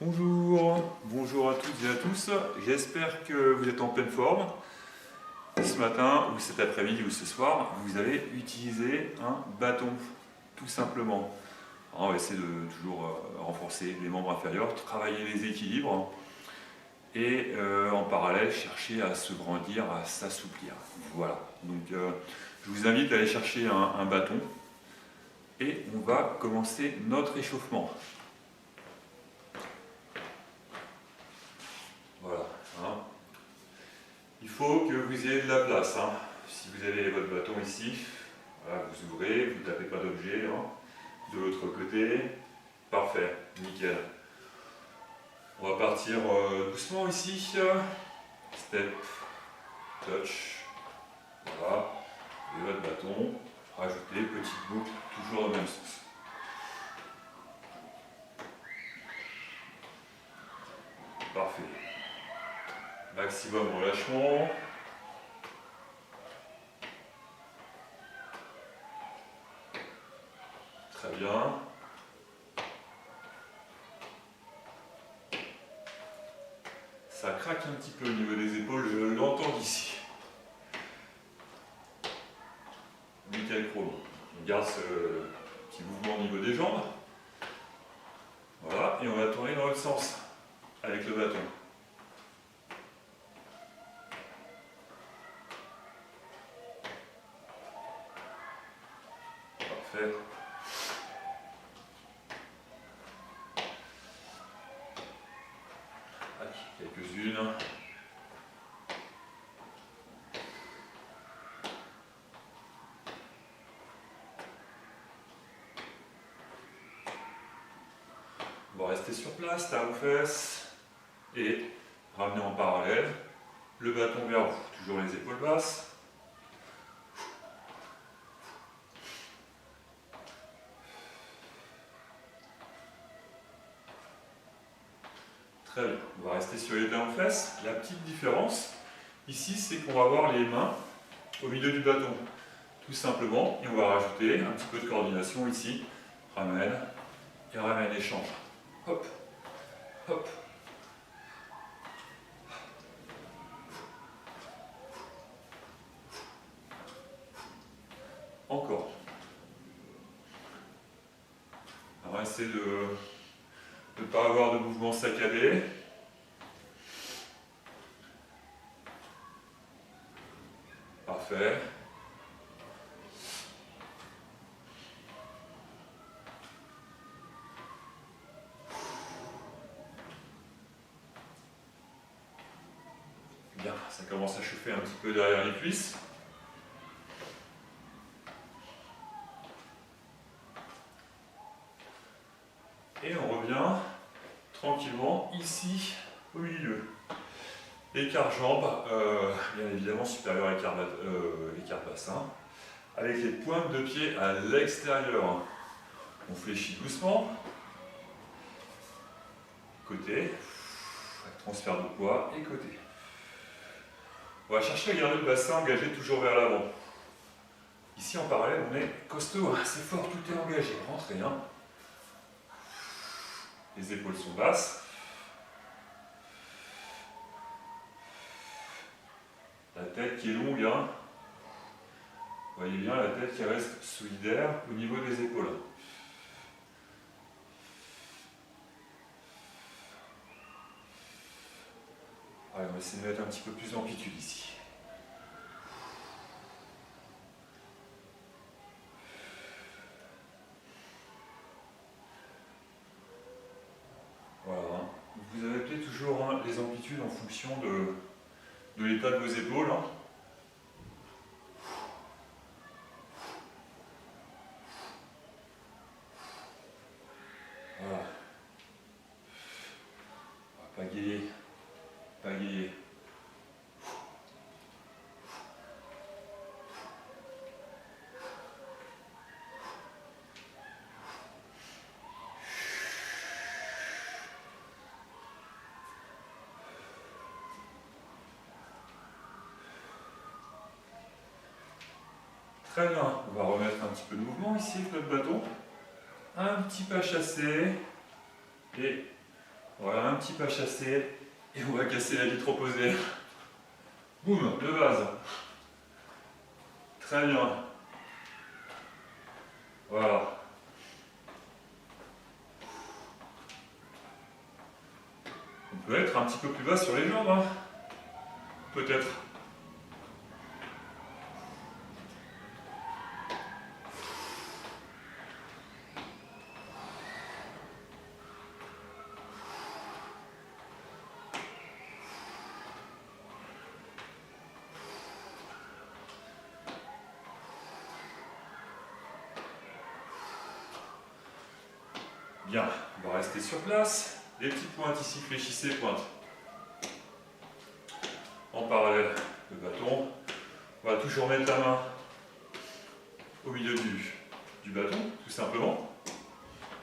Bonjour à toutes et à tous, j'espère que vous êtes en pleine forme. Ce matin, ou cet après-midi, ou ce soir, vous allez utiliser un bâton, tout simplement. On va essayer de toujours renforcer les membres inférieurs, travailler les équilibres, et en parallèle, chercher à se grandir, à s'assouplir. Voilà, donc je vous invite à aller chercher un bâton, et on va commencer notre échauffement. Voilà. Il faut que vous ayez de la place. Si vous avez votre bâton ici, voilà, vous ouvrez, vous ne tapez pas d'objet. De l'autre côté, parfait, nickel. On va partir doucement ici. Step, touch. Voilà. Et votre bâton, rajoutez petite boucle, toujours dans le même sens. Parfait. Maximum relâchement. Très bien. Ça craque un petit peu au niveau des épaules, je l'entends d'ici. Nickel chrome. On garde ce petit mouvement au niveau des jambes. Voilà, et on va tourner dans l'autre sens avec le bâton. Parfait. Quelques-unes. On va rester sur place, talon aux fesses, et ramener en parallèle le bâton vers vous. Toujours les épaules basses. Très bien, on va rester sur les talons aux fesses. La petite différence ici, c'est qu'on va avoir les mains au milieu du bâton, tout simplement, et on va rajouter un petit peu de coordination ici. Ramène, et ramène, échange. Hop, hop. Encore. On va essayer de ne pas avoir de mouvement saccadé. Parfait. Bien, ça commence à chauffer un petit peu derrière les cuisses. Et on revient tranquillement ici au milieu. Écart jambes, bien évidemment supérieur à écart bassin, avec les pointes de pied à l'extérieur. On fléchit doucement. Côté, transfert de poids et côté. On va chercher à garder le bassin engagé toujours vers l'avant. Ici en parallèle, on est costaud, c'est fort, tout est engagé. Rentrez. Les épaules sont basses. La tête qui est longue. Vous voyez bien la tête qui reste solidaire au niveau des épaules. Allez, on va essayer de mettre un petit peu plus d'amplitude ici. Voilà. Vous adaptez toujours les amplitudes en fonction de l'état de vos épaules. Voilà. Pagayer. Pagayer. Très bien, on va remettre un petit peu de mouvement ici avec notre bâton. Un petit pas chassé et Voilà, un petit pas chassé et on va casser la vitre opposée. Boum, de base. Très bien. Voilà. On peut être un petit peu plus bas sur les jambes, hein. Peut-être. Bien, on va rester sur place. Les petites pointes ici, fléchissez, pointe. En parallèle, le bâton. On va toujours mettre la main au milieu du bâton, tout simplement.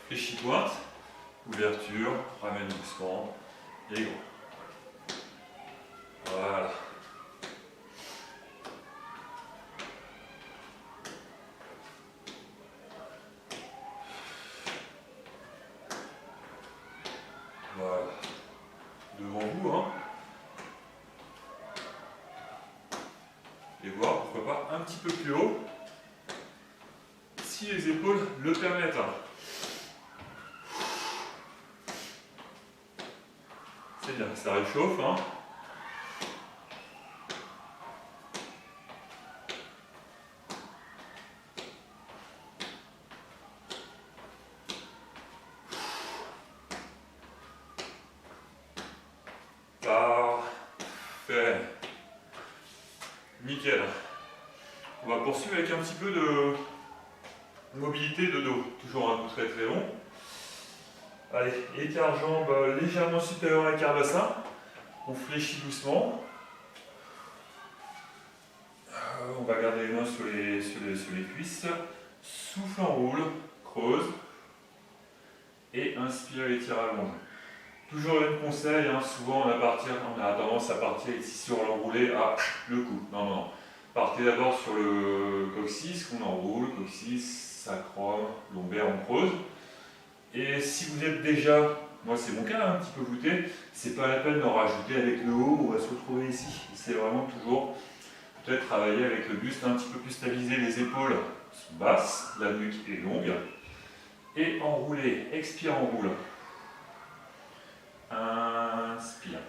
Fléchis, pointe. Ouverture, ramène doucement. Et gros. Voilà. Voilà. Devant vous, hein. Et voir, pourquoi pas, un petit peu plus haut, si les épaules le permettent. C'est bien, ça réchauffe, hein. Parfait. Nickel. On va poursuivre avec un petit peu de mobilité de dos. Toujours un coup très très long. Allez, écart jambes légèrement supérieur à l'écart bassin. On fléchit doucement. On va garder les mains sur les cuisses. Souffle, enroule, creuse. Et inspire, étire, allonge. Toujours le même conseil, hein, souvent on a tendance à partir ici sur l'enroulé à le cou. Non, non, non. Partez d'abord sur le coccyx, qu'on enroule, coccyx, sacrum, lombaire, on creuse. Et si vous êtes déjà, moi c'est mon cas, un petit peu voûté, c'est pas la peine d'en rajouter avec le haut, on va se retrouver ici. C'est vraiment toujours peut-être travailler avec le buste un petit peu plus stabilisé, les épaules sont basses, la nuque est longue. Et enrouler, expire, enroule. Inspire.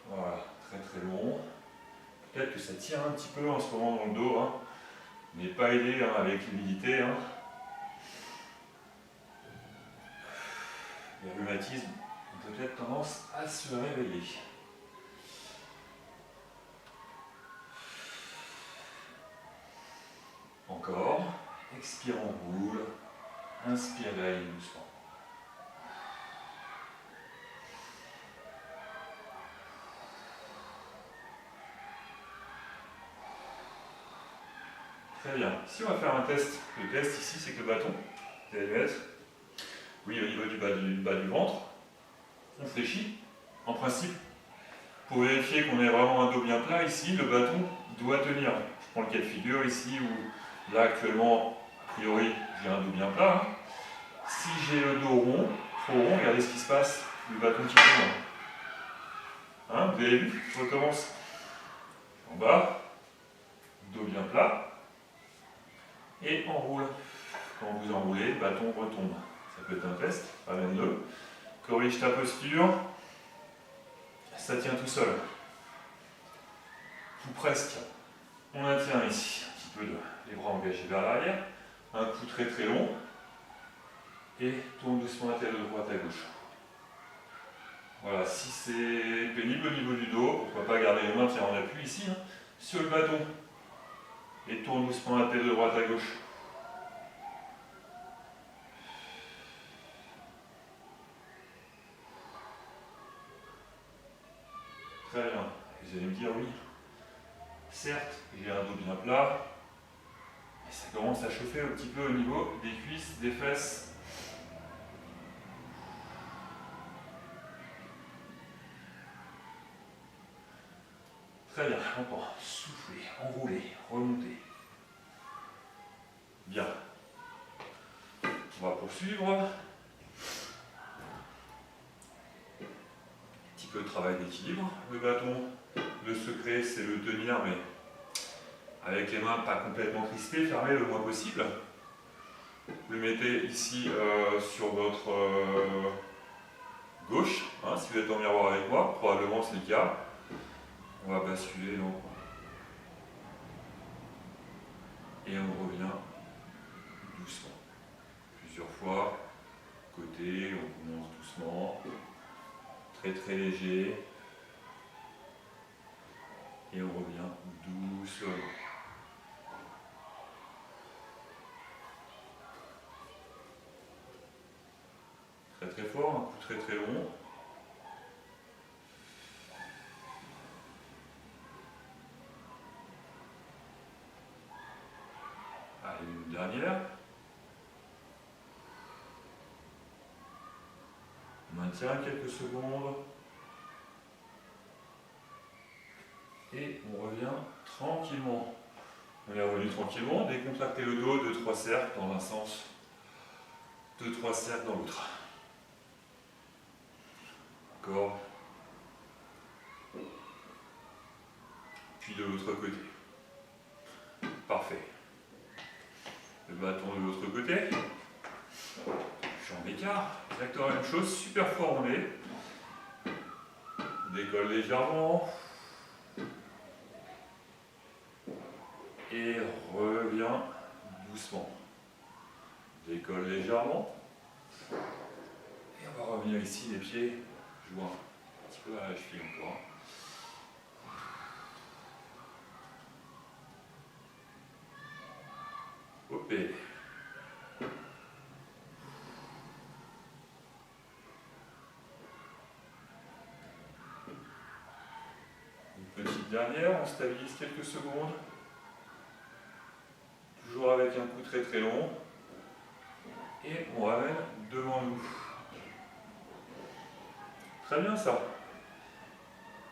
Voilà, très très long. Peut-être que ça tire un petit peu en ce moment dans le dos. Hein. Mais pas aidé hein, avec l'humidité. Hein. Les rhumatismes ont peut-être tendance à se réveiller. Encore. Expire, enroule. Inspire, gagne doucement. Très bien. Si on va faire un test, le test ici c'est que le bâton, vous allez mettre, oui, au niveau du bas du ventre, on fléchit. En principe, pour vérifier qu'on ait vraiment un dos bien plat, ici, le bâton doit tenir. Je prends le cas de figure ici où, là actuellement, a priori, j'ai un dos bien plat. Hein. Si j'ai le dos rond, trop rond, regardez ce qui se passe, le bâton qui tourne. Hein, vous avez vu, je recommence. En bas, dos bien plat. Et enroule. Quand vous enroulez, le bâton retombe. Ça peut être un test, ramène-le. Corrige ta posture. Ça tient tout seul. Ou presque. On maintient ici un petit peu les bras engagés vers l'arrière. Un coup très très long. Et tourne doucement la tête de droite à gauche. Voilà, si c'est pénible au niveau du dos, pourquoi pas garder les mains en appui ici, hein, sur le bâton. Et tourne doucement la tête de droite à gauche. Très bien. Vous allez me dire oui. Certes, j'ai un dos bien plat, mais ça commence à chauffer un petit peu au niveau des cuisses, des fesses. Très bien, encore. Souffler, enrouler, remonter. poursuivre. Un petit peu de travail d'équilibre. Le bâton, le secret, c'est le tenir, mais avec les mains pas complètement crispées, fermées le moins possible. Vous le mettez ici sur votre gauche, hein, si vous êtes en miroir avec moi, probablement c'est le cas. On va basculer donc. Et on revient doucement. Plusieurs fois, côté, on commence doucement, très très léger. Et on revient doucement. Très très fort, un coup très très long. Allez, une dernière. On maintient quelques secondes. Et on revient tranquillement. On est revenu tranquillement. Décontractez le dos, 2-3 cercles dans un sens, 2-3 cercles dans l'autre. Encore. Puis de l'autre côté. Parfait. Le bâton de l'autre côté. Jambe écart. Exactement la même chose. Super formé. Décolle légèrement. Et revient doucement. Décolle légèrement. Et on va revenir ici, les pieds joints un petit peu à la cheville encore. Hop. Une petite dernière, on stabilise quelques secondes. Toujours avec un coup très très long. Et on ramène devant nous. Très bien ça.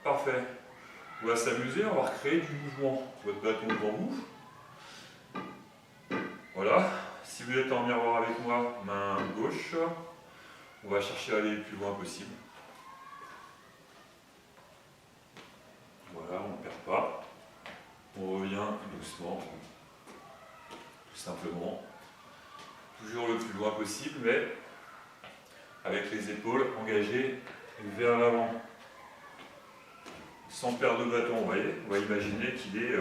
Parfait. On va s'amuser, on va recréer du mouvement. Votre bâton devant vous. Voilà. Si vous êtes en miroir avec moi, main gauche. On va chercher à aller le plus loin possible. Voilà, on ne perd pas. On revient doucement. Tout simplement. Toujours le plus loin possible, mais avec les épaules engagées vers l'avant. Sans perdre de bâton, vous voyez. On va imaginer qu'il est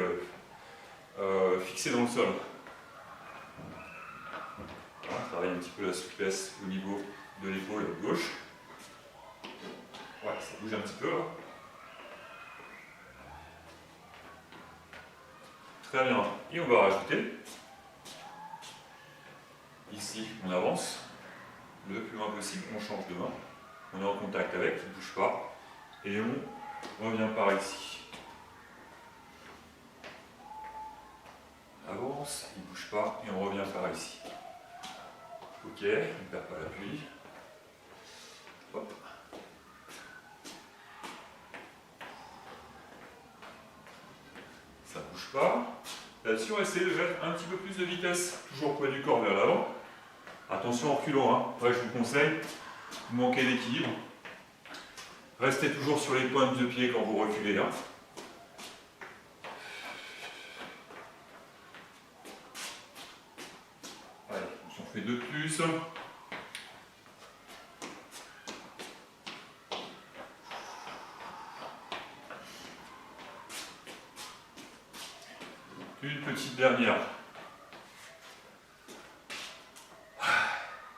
fixé dans le sol. Voilà, on travaille un petit peu la souplesse au niveau de l'épaule gauche. Ouais, ça bouge un petit peu là. Très bien. Et on va rajouter. Ici, on avance le plus loin possible, on change de main, on est en contact avec, il ne bouge pas, et on revient par ici. On avance, il ne bouge pas, et on revient par ici. Ok, on ne perd pas l'appui. Hop. Ça ne bouge pas. Là-dessus, on va essayer de mettre un petit peu plus de vitesse, toujours poids du corps vers l'avant. Attention en reculant, hein. Ouais, je vous conseille, vous manquez d'équilibre. Restez toujours sur les pointes de pied quand vous reculez. Hein. Allez, on s'en fait deux de plus. Une petite dernière.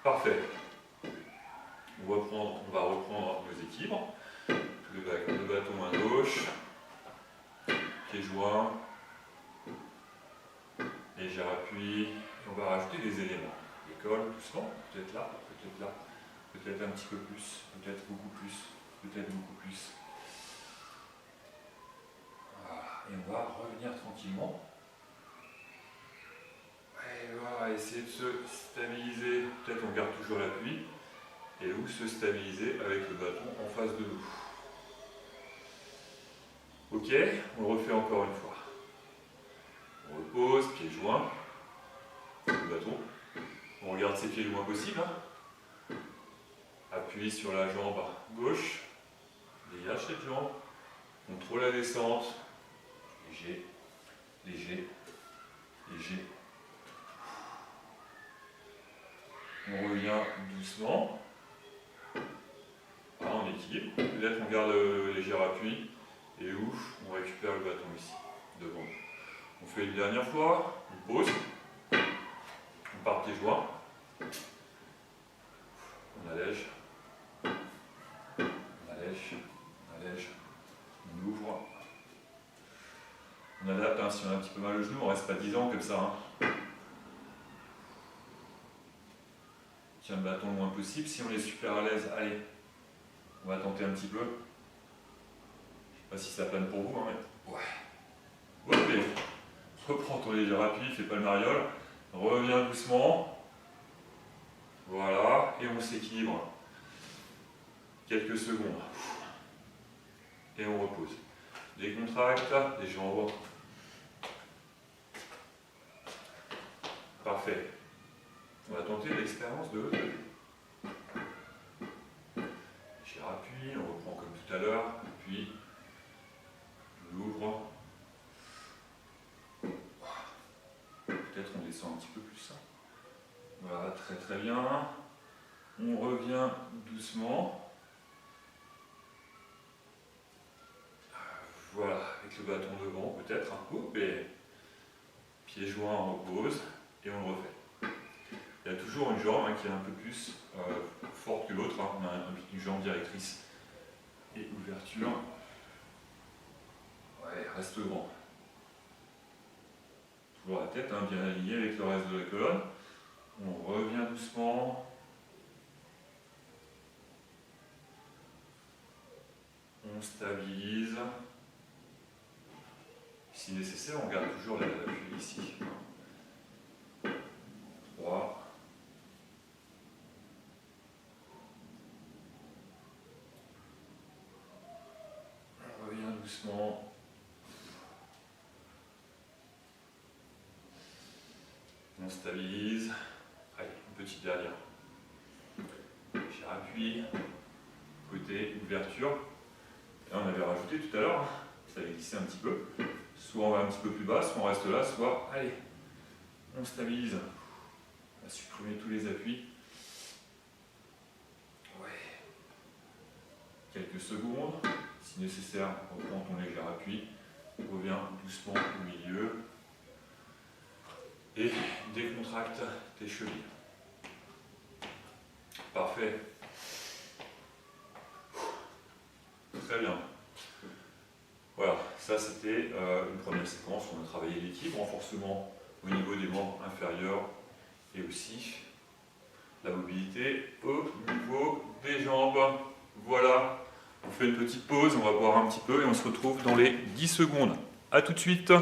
Parfait. On va reprendre nos équilibres. Le bâton à gauche, pied joint, léger appui. Et on va rajouter des éléments. Décolle doucement, peut-être là, peut-être un petit peu plus, peut-être beaucoup plus, peut-être beaucoup plus. Voilà. Et on va revenir tranquillement. Et on va essayer de se stabiliser. Peut-être on garde toujours l'appui. Et ou se stabiliser avec le bâton en face de nous. Ok, on le refait encore une fois. On repose, pied joint, le bâton. On regarde garde ses pieds le moins possible. Hein. Appuie sur la jambe gauche. Dégage cette jambe. Contrôle la descente. Léger, léger, léger. On revient doucement. Voilà, on équilibre. Peut-être on garde le léger appui. Et ouf, on récupère le bâton ici, devant. On fait une dernière fois. On pose. On part pieds joints. On allège. On allège. On allège. On ouvre. On adapte, hein, si on a un petit peu mal au genou, on reste pas 10 ans comme ça. Hein. On tient le bâton le moins possible. Si on est super à l'aise, allez, on va tenter un petit peu. Je sais pas si ça plane pour vous, hein, mais ouais. Ok. Reprends ton léger appui, fais pas le mariole. Reviens doucement. Voilà, et on s'équilibre. Quelques secondes. Et on repose. Décontracte les jambes. Parfait. On va tenter l'expérience de léger appui, on reprend comme tout à l'heure, puis on ouvre. Peut-être on descend un petit peu plus. Voilà, très très bien. On revient doucement. Voilà, avec le bâton devant peut-être. Et pieds joints, on repose et on le refait. Il y a toujours une jambe qui est un peu plus forte que l'autre. On a une jambe directrice et ouverture. Ouais, reste grand. Toujours la tête bien alignée avec le reste de la colonne. On revient doucement. On stabilise. Si nécessaire, on garde toujours l'appui ici. 3. On revient doucement. On stabilise. Allez, une petite dernière. J'appuie. Côté ouverture. Là, on avait rajouté tout à l'heure. Ça avait glissé un petit peu. Soit on va un petit peu plus bas, soit on reste là, soit, allez, on stabilise. On va supprimer tous les appuis. Ouais. Quelques secondes. Si nécessaire, reprends ton léger appui. Reviens doucement au milieu. Et décontracte tes chevilles. Parfait. Très bien. Voilà, ça c'était une première séquence où on a travaillé l'équilibre, renforcement au niveau des membres inférieurs et aussi la mobilité au niveau des jambes. Voilà, on fait une petite pause, on va boire un petit peu et on se retrouve dans les 10 secondes. A tout de suite.